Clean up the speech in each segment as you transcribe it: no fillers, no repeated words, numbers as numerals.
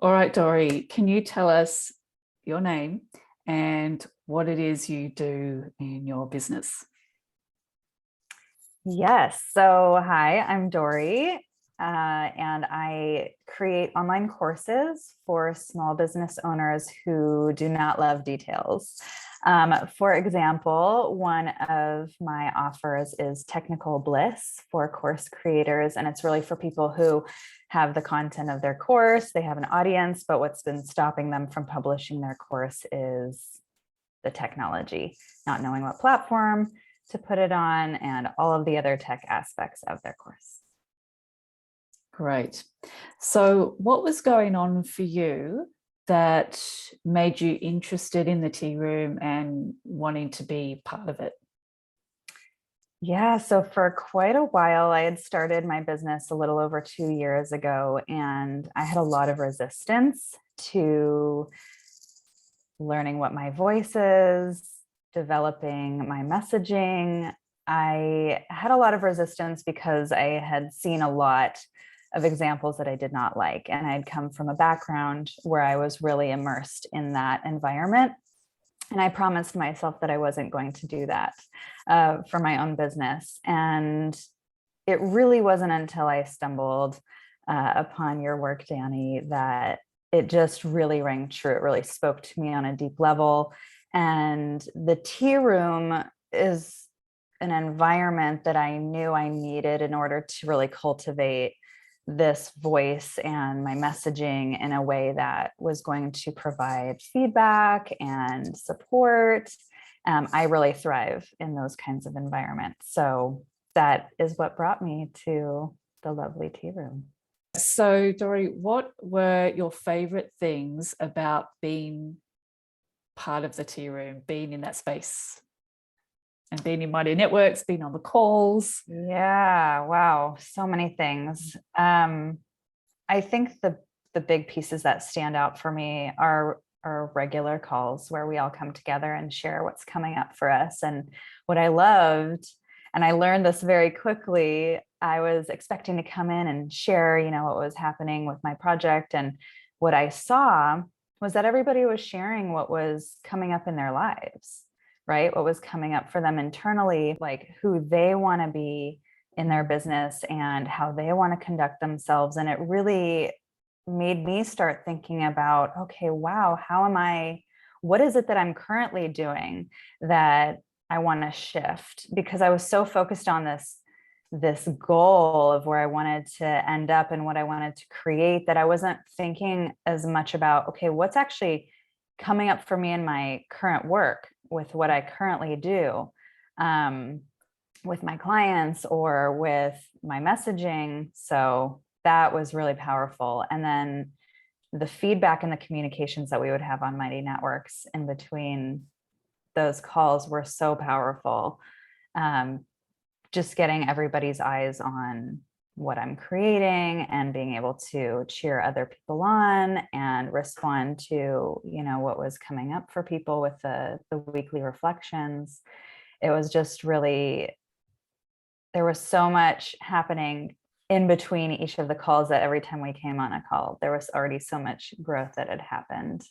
All right, Dori, can you tell us your name and what it is you do in your business? Yes. So, hi, I'm Dori, and I create online courses for small business owners who do not love details. For example, one of my offers is Technical Bliss for course creators, and it's really for people who have the content of their course, they have an audience, but what's been stopping them from publishing their course is the technology, not knowing what platform to put it on, and all of the other tech aspects of their course. Great. So what was going on for you that made you interested in the tea room and wanting to be part of it? Yeah, so for quite a while, I had started my business a little over 2 years ago, and I had a lot of resistance to learning what my voice is, developing my messaging. I had a lot of resistance because I had seen a lot of examples that I did not like. And I'd come from a background where I was really immersed in that environment. And I promised myself that I wasn't going to do that for my own business. And it really wasn't until I stumbled upon your work, Danny, that it just really rang true. It really spoke to me on a deep level. And the tea room is an environment that I knew I needed in order to really cultivate this voice and my messaging in a way that was going to provide feedback and support. I really thrive in those kinds of environments. So that is what brought me to the lovely tea room. So, Dori, what were your favorite things about being part of the tea room, being in that space and being in Mighty Networks, being on the calls? Yeah, wow, so many things. I think the big pieces that stand out for me are regular calls where we all come together and share what's coming up for us. And what I loved, and I learned this very quickly, I was expecting to come in and share, what was happening with my project. And what I saw was that everybody was sharing what was coming up in their lives, right? What was coming up for them internally, like who they want to be in their business and how they want to conduct themselves. And it really made me start thinking about, okay, wow, what is it that I'm currently doing that I want to shift? Because I was so focused on this goal of where I wanted to end up and what I wanted to create that I wasn't thinking as much about, okay, what's actually coming up for me in my current work with what I currently do. With my clients or with my messaging. So that was really powerful. And then the feedback and the communications that we would have on Mighty Networks in between those calls were so powerful. Just getting everybody's eyes on what I'm creating and being able to cheer other people on and respond to, what was coming up for people with the weekly reflections. It was just really, there was so much happening in between each of the calls that every time we came on a call, there was already so much growth that had happened.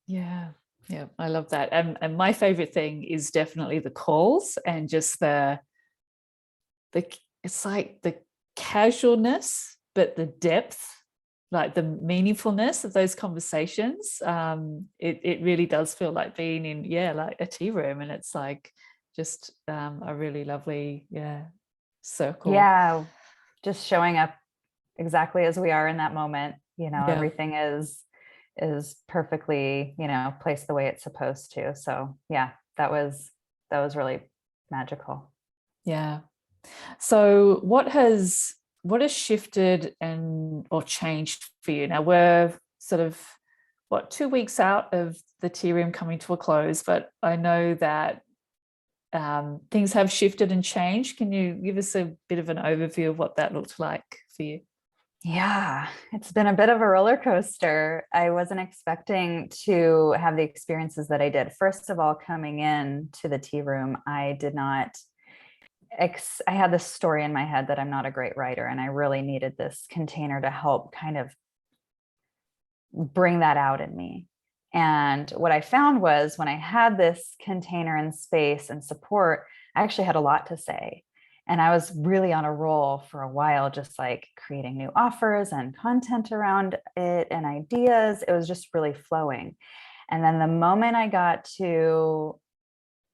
Yeah, I love that. And my favorite thing is definitely the calls and just it's like the casualness, but the depth, like the meaningfulness of those conversations. It really does feel like being in, like a tea room, and it's like just a really lovely, circle. Yeah, just showing up exactly as we are in that moment. Everything is perfectly, placed the way it's supposed to. So yeah, that was really magical. Yeah. So what has shifted or changed for you? Now we're sort of 2 weeks out of the tea room coming to a close, but I know that things have shifted and changed. Can you give us a bit of an overview of what that looked like for you? Yeah, it's been a bit of a roller coaster. I wasn't expecting to have the experiences that I did. First of all, coming in to the tea room, I did not I had this story in my head that I'm not a great writer, and I really needed this container to help kind of bring that out in me. And what I found was when I had this container and space and support, I actually had a lot to say. And I was really on a roll for a while, just like creating new offers and content around it and ideas. It was just really flowing. And then the moment I got to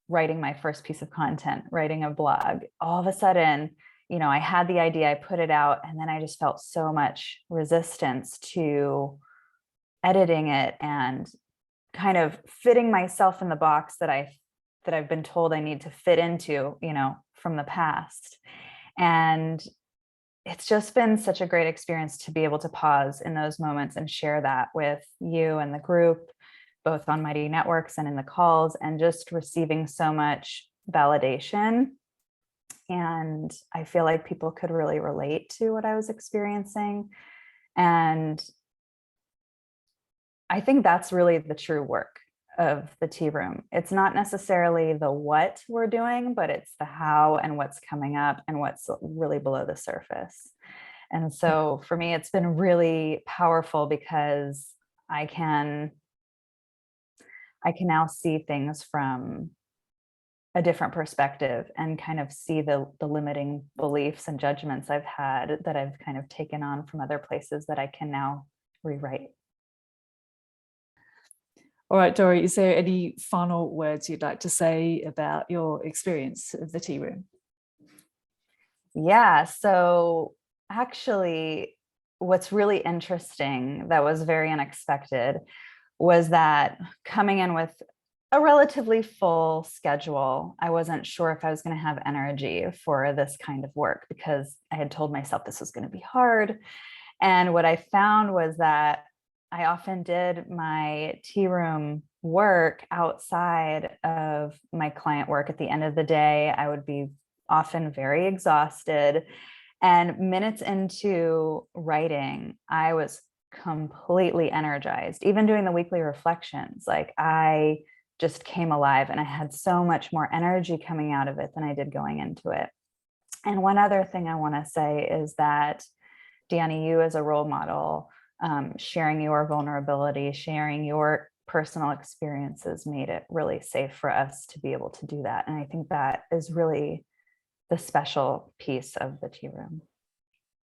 writing my first piece of content, writing a blog, all of a sudden, I had the idea, I put it out, and then I just felt so much resistance to editing it and kind of fitting myself in the box that I've been told I need to fit into, from the past. And it's just been such a great experience to be able to pause in those moments and share that with you and the group, both on Mighty Networks and in the calls, and just receiving so much validation. And I feel like people could really relate to what I was experiencing. And I think that's really the true work of the tea room. It's not necessarily the what we're doing, but it's the how and what's coming up and what's really below the surface. And so for me, it's been really powerful because I can now see things from a different perspective and kind of see the limiting beliefs and judgments I've had that I've kind of taken on from other places that I can now rewrite. All right, Dori, is there any final words you'd like to say about your experience of the tea room? Yeah, so actually, what's really interesting that was very unexpected was that coming in with a relatively full schedule, I wasn't sure if I was going to have energy for this kind of work because I had told myself this was going to be hard. And what I found was that I often did my tea room work outside of my client work. At the end of the day, I would be often very exhausted. And minutes into writing, I was completely energized. Even doing the weekly reflections, like I just came alive and I had so much more energy coming out of it than I did going into it. And one other thing I want to say is that Danny, you as a role model, sharing your vulnerability, sharing your personal experiences made it really safe for us to be able to do that. And I think that is really the special piece of the tea room.